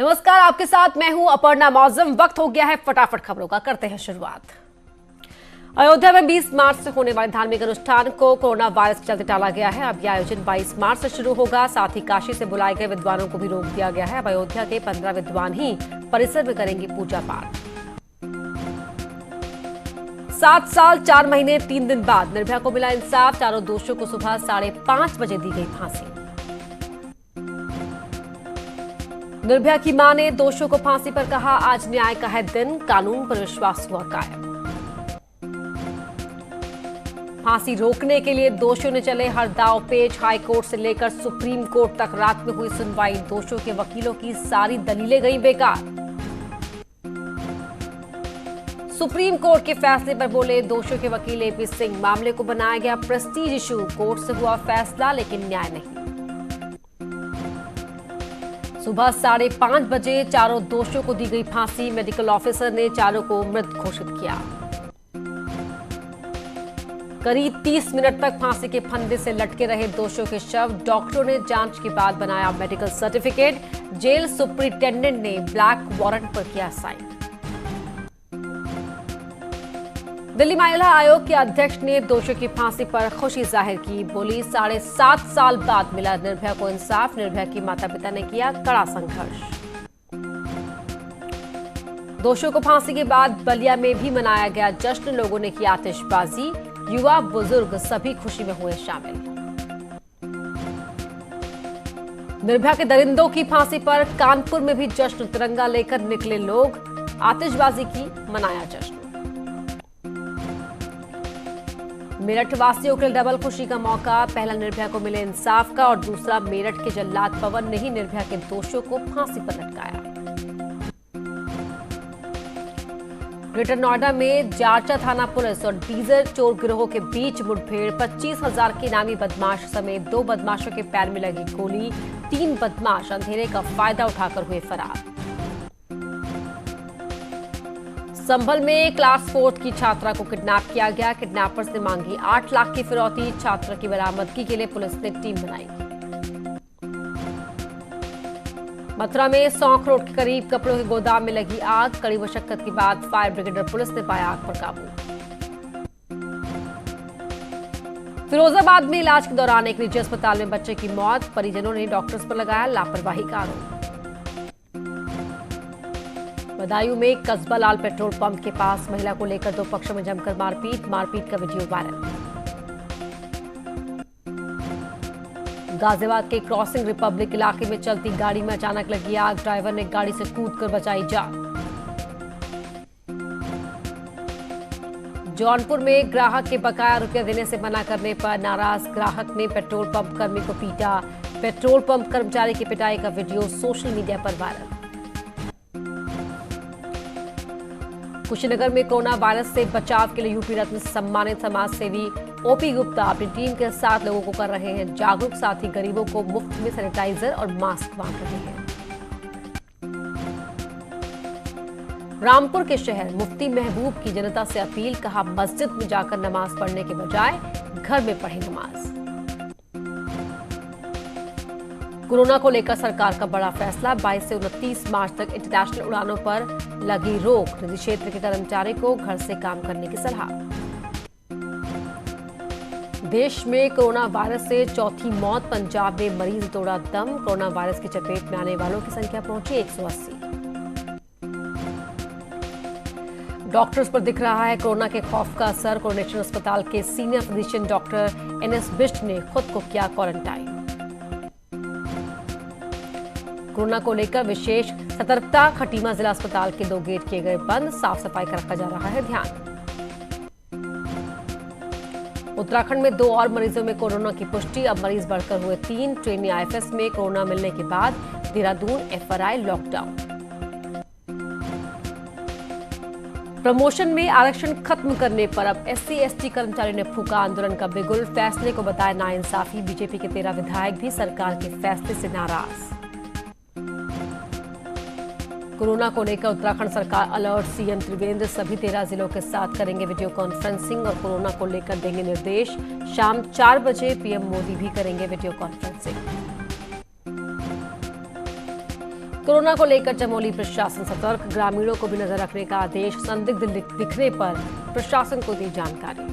नमस्कार, आपके साथ मैं हूं अपर्णा मौजम। वक्त हो गया है फटाफट खबरों का, करते हैं शुरुआत। अयोध्या में 20 मार्च से होने वाले धार्मिक अनुष्ठान को कोरोना वायरस के चलते टाला गया है। अब यह आयोजन 22 मार्च से शुरू होगा। साथ ही काशी से बुलाए गए विद्वानों को भी रोक दिया गया है। अब अयोध्या के 15 विद्वान ही परिसर में करेंगे पूजा पाठ। 7 साल 4 महीने 3 दिन बाद निर्भया को मिला इंसाफ। चारों दोषियों को सुबह 5:30 बजे दी गई फांसी। निर्भया की मां ने दोषियों को फांसी पर कहा, आज न्याय का है दिन, कानून पर विश्वास हुआ कायम। फांसी रोकने के लिए दोषियों ने चले हर दांव पेच। हाई कोर्ट से लेकर सुप्रीम कोर्ट तक रात में हुई सुनवाई। दोषियों के वकीलों की सारी दलीलें गई बेकार। सुप्रीम कोर्ट के फैसले पर बोले दोषियों के वकील एपी सिंह, मामले को बनाया गया प्रेस्टीज इशू। कोर्ट से हुआ फैसला लेकिन न्याय नहीं। सुबह 5:30 बजे चारों दोषियों को दी गई फांसी। मेडिकल ऑफिसर ने चारों को मृत घोषित किया। करीब 30 मिनट तक फांसी के फंदे से लटके रहे दोषियों के शव। डॉक्टरों ने जांच के बाद बनाया मेडिकल सर्टिफिकेट। जेल सुपरिटेंडेंट ने ब्लैक वारंट पर किया साइन। दिल्ली महिला आयोग के अध्यक्ष ने दोषियों की फांसी पर खुशी जाहिर की। बोली, 7.5 साल बाद मिला निर्भया को इंसाफ। निर्भया की माता पिता ने किया कड़ा संघर्ष। दोषियों को फांसी के बाद बलिया में भी मनाया गया जश्न। लोगों ने की आतिशबाजी। युवा बुजुर्ग सभी खुशी में हुए शामिल। निर्भया के दरिंदों की फांसी पर कानपुर में भी जश्न। तिरंगा लेकर निकले लोग, आतिशबाजी की, मनाया जश्न। मेरठ वासियों के लिए डबल खुशी का मौका। पहला निर्भया को मिले इंसाफ का और दूसरा मेरठ के जल्लाद पवन ने ही निर्भया के दोषियों को फांसी पर लटकाया। ग्रेटर नोएडा में जारचा थाना पुलिस और डीजल चोर गिरोह के बीच मुठभेड़। 25,000 के इनामी बदमाश समेत 2 बदमाशों के पैर में लगी गोली। 3 बदमाश अंधेरे का फायदा उठाकर हुए फरार। संभल में क्लास 4 की छात्रा को किडनैप किया गया। किडनैपर्स ने मांगी 8 लाख की फिरौती। छात्रा की बरामदगी के लिए पुलिस ने टीम बनाई। मथुरा में 100 करोड़ के करीब कपड़ों के गोदाम में लगी आग। कड़ी मशक्कत के बाद फायर ब्रिगेड और पुलिस ने पाया आग पर काबू। फिरोजाबाद में इलाज के दौरान एक निजी अस्पताल में बच्चे की मौत। परिजनों ने डॉक्टर्स पर लगाया लापरवाही का आरोप। बदायूं में कस्बा लाल पेट्रोल पंप के पास महिला को लेकर 2 पक्षों में जमकर मारपीट का वीडियो वायरल। गाजियाबाद के क्रॉसिंग रिपब्लिक इलाके में चलती गाड़ी में अचानक लगी आग। ड्राइवर ने गाड़ी से कूदकर बचाई जान। जौनपुर में ग्राहक के बकाया रुपया देने से मना करने पर नाराज ग्राहक ने पेट्रोल पंप कर्मी को पीटा। पेट्रोल पंप कर्मचारी की पिटाई का वीडियो सोशल मीडिया पर वायरल। कुशीनगर में कोरोना वायरस से बचाव के लिए यूपी रत्न सम्मानित समाज सेवी ओपी गुप्ता अपनी टीम के साथ लोगों को कर रहे हैं जागरूक। साथ ही गरीबों को मुफ्त में सैनिटाइजर और मास्क बांट रहे हैं। रामपुर के शहर मुफ्ती महबूब की जनता से अपील, कहा मस्जिद में जाकर नमाज पढ़ने के बजाय घर में पढ़े नमाज। कोरोना को लेकर सरकार का बड़ा फैसला। 22 से 29 मार्च तक इंटरनेशनल उड़ानों पर लगी रोक। निजी क्षेत्र के कर्मचारी को घर से काम करने की सलाह। देश में कोरोना वायरस से चौथी मौत। पंजाब में मरीज तोड़ा दम। कोरोना वायरस की चपेट में आने वालों की संख्या पहुंची 180। डॉक्टर्स पर दिख रहा है कोरोना के खौफ का असर। कोरोनेशन अस्पताल के senior physician doctor NS Bisht ने खुद को किया क्वारंटाइन। कोरोना को लेकर विशेष सतर्कता। खटीमा जिला अस्पताल के 2 गेट किए गए बंद। साफ सफाई का रखा जा रहा है ध्यान। उत्तराखंड में 2 और मरीजों में कोरोना की पुष्टि। अब मरीज बढ़कर हुए 3। ट्रेनी आईएफएस में कोरोना मिलने के बाद देहरादून एफआरआई लॉकडाउन। प्रमोशन में आरक्षण खत्म करने पर अब SC/ST कर्मचारियों ने फूका आंदोलन का बिगुल। फैसले को बताया नाइंसाफी। बीजेपी के 13 विधायक भी सरकार के फैसले से नाराज। कोरोना को लेकर उत्तराखंड सरकार अलर्ट। सीएम त्रिवेंद्र सभी 13 जिलों के साथ करेंगे वीडियो कॉन्फ्रेंसिंग और कोरोना को लेकर देंगे निर्देश। शाम 4 बजे पीएम मोदी भी करेंगे वीडियो कॉन्फ्रेंसिंग। कोरोना को लेकर चमोली प्रशासन सतर्क, ग्रामीणों को भी नजर रखने का आदेश, संदिग्ध दिखने पर प्रशासन को दी जानकारी।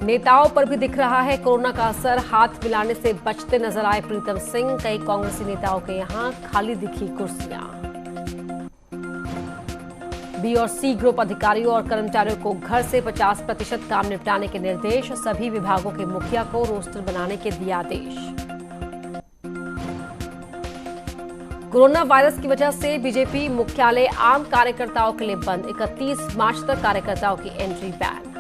नेताओं पर भी दिख रहा है कोरोना का असर, हाथ मिलाने से बचते नजर आए प्रीतम सिंह, कई कांग्रेसी नेताओं के यहां खाली दिखी कुर्सियां। बी और सी ग्रुप अधिकारियों और कर्मचारियों को घर से 50% काम निपटाने के निर्देश, सभी विभागों के मुखिया को रोस्टर बनाने के दिए आदेश। कोरोना वायरस की वजह से बीजेपी मुख्यालय आम कार्यकर्ताओं के लिए बंद, 31 मार्च तक कार्यकर्ताओं की एंट्री बैन।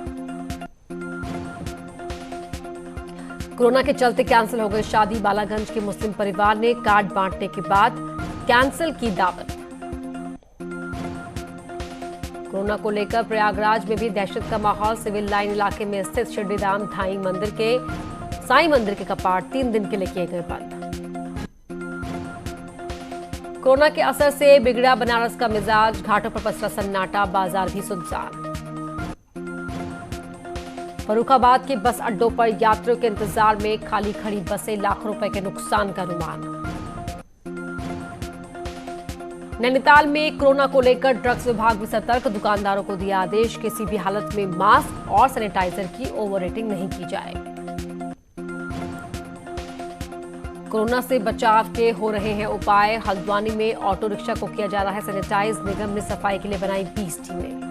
कोरोना के चलते कैंसिल हो गई शादी, बालागंज के मुस्लिम परिवार ने कार्ड बांटने के बाद कैंसिल की दावत। कोरोना को लेकर प्रयागराज में भी दहशत का माहौल, सिविल लाइन इलाके में स्थित शिरडीराम साईं मंदिर के कपाट 3 दिन के लिए किए गए बंद। कोरोना के असर से बिगड़ा बनारस का मिजाज, घाटों पर पसरा सन्नाटा, बाजार भी सुनसान। फर्रुखाबाद के बस अड्डों पर यात्रियों के इंतजार में खाली खड़ी बसें, लाखों रुपए के नुकसान का अनुमान। नैनीताल में कोरोना को लेकर ड्रग्स विभाग भी सतर्क, दुकानदारों को दिया आदेश, किसी भी हालत में मास्क और सैनिटाइजर की ओवर रेटिंग नहीं की जाए। कोरोना से बचाव के हो रहे हैं उपाय, हल्द्वानी में ऑटो रिक्शा को किया जा रहा है सैनिटाइज, निगम ने सफाई के लिए बनाई 20 टीमें।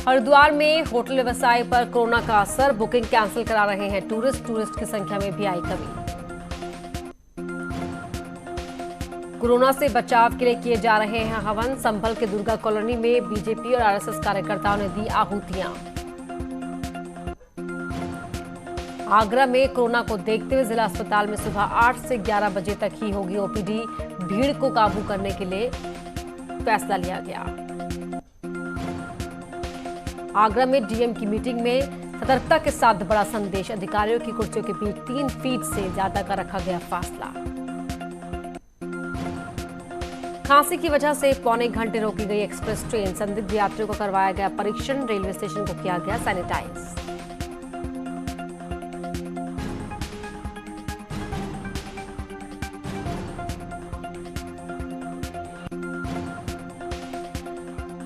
हरिद्वार में होटल व्यवसाय पर कोरोना का असर, बुकिंग कैंसिल करा रहे हैं टूरिस्ट की संख्या में भी आई कमी। कोरोना से बचाव के लिए किए जा रहे हैं हवन, संभल के दुर्गा कॉलोनी में बीजेपी और आरएसएस कार्यकर्ताओं ने दी आहुतियां। आगरा में कोरोना को देखते हुए जिला अस्पताल में सुबह 8 से 11 बजे तक ही होगी ओपीडी, भीड़ को काबू करने के लिए फैसला लिया गया। आगरा में डीएम की मीटिंग में सतर्कता के साथ बड़ा संदेश, अधिकारियों की कुर्सियों के बीच 3 फीट से ज्यादा का रखा गया फासला। खांसी की वजह से पौने घंटे रोकी गई एक्सप्रेस ट्रेन, संदिग्ध यात्रियों को करवाया गया परीक्षण, रेलवे स्टेशन को किया गया सैनिटाइज।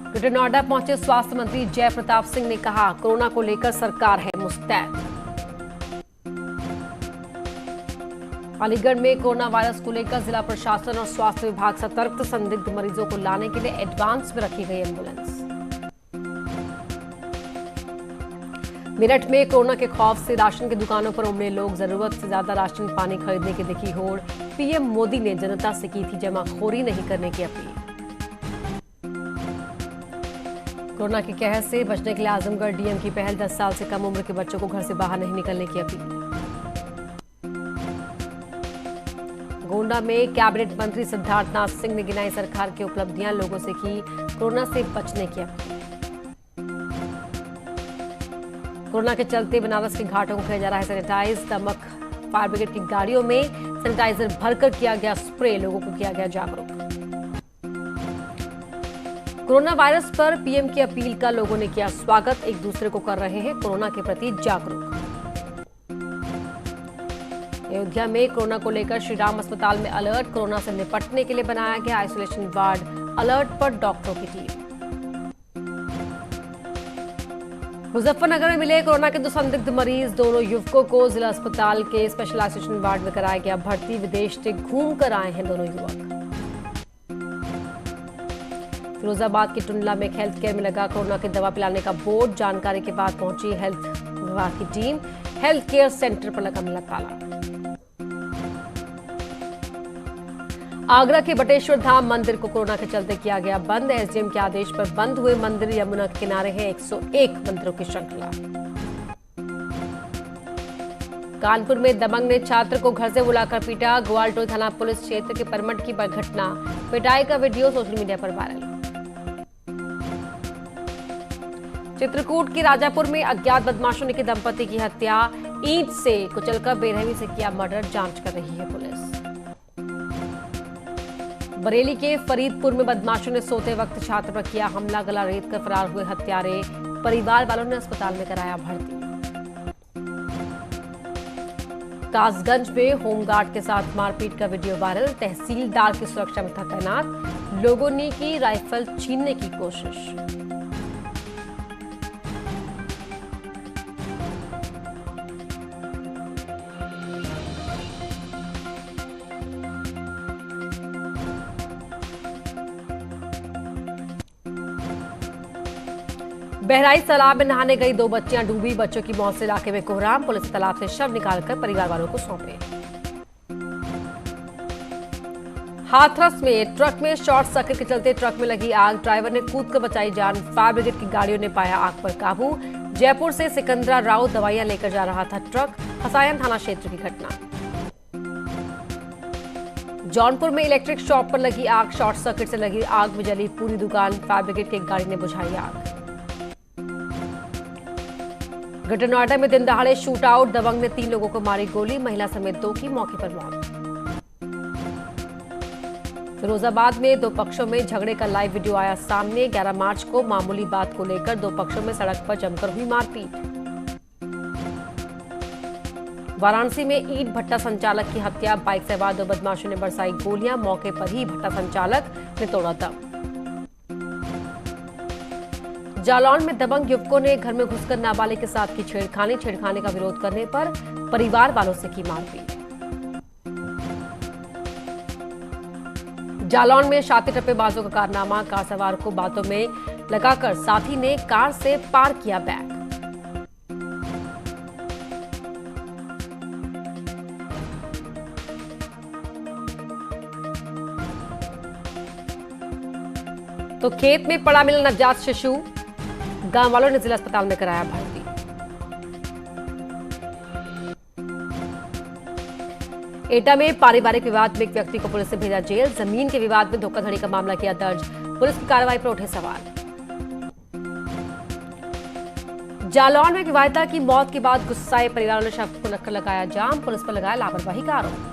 ग्रेटर नोएडा पहुंचे स्वास्थ्य मंत्री जय प्रताप सिंह ने कहा, कोरोना को लेकर सरकार है मुस्तैद। अलीगढ़ में कोरोना वायरस को लेकर जिला प्रशासन और स्वास्थ्य विभाग सतर्क, संदिग्ध मरीजों को लाने के लिए एडवांस में रखी गई एम्बुलेंस। मेरठ में कोरोना के खौफ से राशन की दुकानों पर उमड़े लोग, जरूरत से ज्यादा राशन पानी खरीदने की दिखी होड़, पीएम मोदी ने जनता से की थी जमाखोरी नहीं करने की अपील। कोरोना की कहर से बचने के लिए आजमगढ़ डीएम की पहल, 10 साल से कम उम्र के बच्चों को घर से बाहर नहीं निकलने की अपील। गोंडा में कैबिनेट मंत्री सिद्धार्थनाथ सिंह ने गिनाई सरकार की उपलब्धियां, लोगों से की कोरोना से बचने की अपील। कोरोना के चलते बनारस के घाटों को किया जा रहा है सैनिटाइज, दमक फायर ब्रिगेड की गाड़ियों में सैनिटाइजर भरकर किया गया स्प्रे, लोगों को किया गया जागरूक। कोरोना वायरस पर पीएम की अपील का लोगों ने किया स्वागत, एक दूसरे को कर रहे हैं कोरोना के प्रति जागरूक। अयोध्या में कोरोना को लेकर श्रीराम अस्पताल में अलर्ट, कोरोना से निपटने के लिए बनाया गया आइसोलेशन वार्ड, अलर्ट पर डॉक्टरों की टीम। मुजफ्फरनगर में मिले कोरोना के 2 संदिग्ध मरीज, दोनों युवकों को जिला अस्पताल के स्पेशल आइसोलेशन वार्ड में कराया गया भर्ती, विदेश से घूम कर आए हैं दोनों युवक। फिरोजाबाद के टुंडला में हेल्थ केयर में लगा कोरोना की दवा पिलाने का बोर्ड, जानकारी के बाद पहुंची हेल्थ विभाग की टीम, हेल्थ केयर सेंटर पर लगा मिला ताला। आगरा के बटेश्वर धाम मंदिर को कोरोना के चलते किया गया बंद, एसडीएम के आदेश पर बंद हुए मंदिर, यमुना के किनारे है 101 मंदिरों की श्रृंखला। कानपुर में दबंग ने छात्र को घर से बुलाकर पीटा, ग्वालटोली थाना पुलिस क्षेत्र के परमट की घटना, पिटाई का वीडियो सोशल मीडिया पर वायरल। चित्रकूट के राजापुर में अज्ञात बदमाशों ने की दंपति की हत्या, ईंट से कुचलकर बेरहमी से किया मर्डर, जांच कर रही है पुलिस। बरेली के फरीदपुर में बदमाशों ने सोते वक्त छात्र पर किया हमला, गला रेत कर फरार हुए हत्यारे, परिवार वालों ने अस्पताल में कराया भर्ती। कासगंज में होमगार्ड के साथ मारपीट का वीडियो वायरल। तहसीलदार की सुरक्षा में था तैनात, लोगों ने की राइफल छीनने की कोशिश। बहराइच तालाब में नहाने गई 2 बच्चियां डूबी, बच्चों की मौत से इलाके में कोहराम। पुलिस ने तालाब से शव निकालकर परिवार वालों को सौंपे। हाथरस में ट्रक में शॉर्ट सर्किट के चलते ट्रक में लगी आग, ड्राइवर ने कूदकर बचाई जान। फायर ब्रिगेड की गाड़ियों ने पाया आग पर काबू। जयपुर से सिकंदरा राव दवाइयां लेकर जा रहा था ट्रक, हसायन थाना क्षेत्र की घटना। जौनपुर में इलेक्ट्रिक शॉप पर लगी आग, शॉर्ट सर्किट से लगी आग में जली पूरी दुकान। फायर ब्रिगेड की गाड़ी ने बुझाई आग। ग्रेटर नोएडा में दिन दहाड़े शूट आउट, दबंग ने 3 लोगों को मारी गोली, महिला समेत 2 की मौके पर मौत। फिरोजाबाद में 2 पक्षों में झगड़े का लाइव वीडियो आया सामने। 11 मार्च को मामूली बात को लेकर 2 पक्षों में सड़क पर जमकर हुई मारपीट। वाराणसी में ईंट भट्टा संचालक की हत्या, बाइक सवार 2 बदमाशों ने बरसाई गोलियां, मौके पर ही भट्टा संचालक ने तोड़ा दम। जालौन में दबंग युवकों ने घर में घुसकर नाबालिग के साथ की छेड़खानी का विरोध करने पर परिवार वालों से की मारपीट। जालौन में शातिर टप्पेबाजों का कारनामा, कार सवार को बातों में लगाकर साथी ने कार से पार किया बैग। तो खेत में पड़ा मिला नवजात शिशु, गांव वालों ने जिला अस्पताल में कराया भर्ती। एटा में पारिवारिक विवाद में एक व्यक्ति को पुलिस ने भेजा जेल, जमीन के विवाद में धोखाधड़ी का मामला किया दर्ज, पुलिस की कार्रवाई पर उठे सवाल। जालौन में विवाहिता की मौत के बाद गुस्साए परिवार ने शव को रखकर लगाया जाम, पुलिस पर लगाया लापरवाही का आरोप।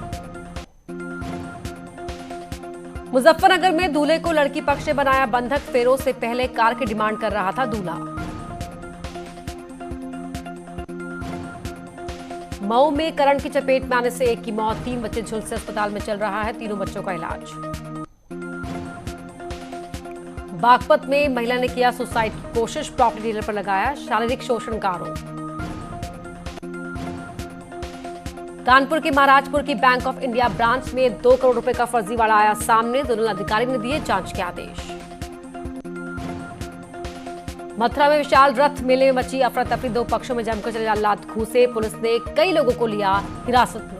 मुजफ्फरनगर में दूल्हे को लड़की पक्ष ने बनाया बंधक, फेरों से पहले कार की डिमांड कर रहा था दूल्हा। मऊ में करंट की चपेट में आने से एक की मौत, 3 बच्चे झुलसे अस्पताल में चल रहा है तीनों बच्चों का इलाज। बागपत में महिला ने किया सुसाइड की कोशिश, प्रॉपर्टी डीलर पर लगाया शारीरिक शोषण का आरोप। कानपुर के महाराजपुर की बैंक ऑफ इंडिया ब्रांच में 2 करोड़ रुपए का फर्जीवाड़ा आया सामने, दोनों अधिकारी ने दिए जांच के आदेश। मथुरा में विशाल रथ मेले में मची अफरा तफरी, 2 पक्षों में जमकर चले लात घूसे, पुलिस ने कई लोगों को लिया हिरासत में।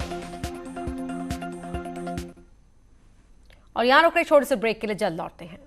और यहां रुक रहे छोटे से ब्रेक के लिए जल्द लौटते हैं।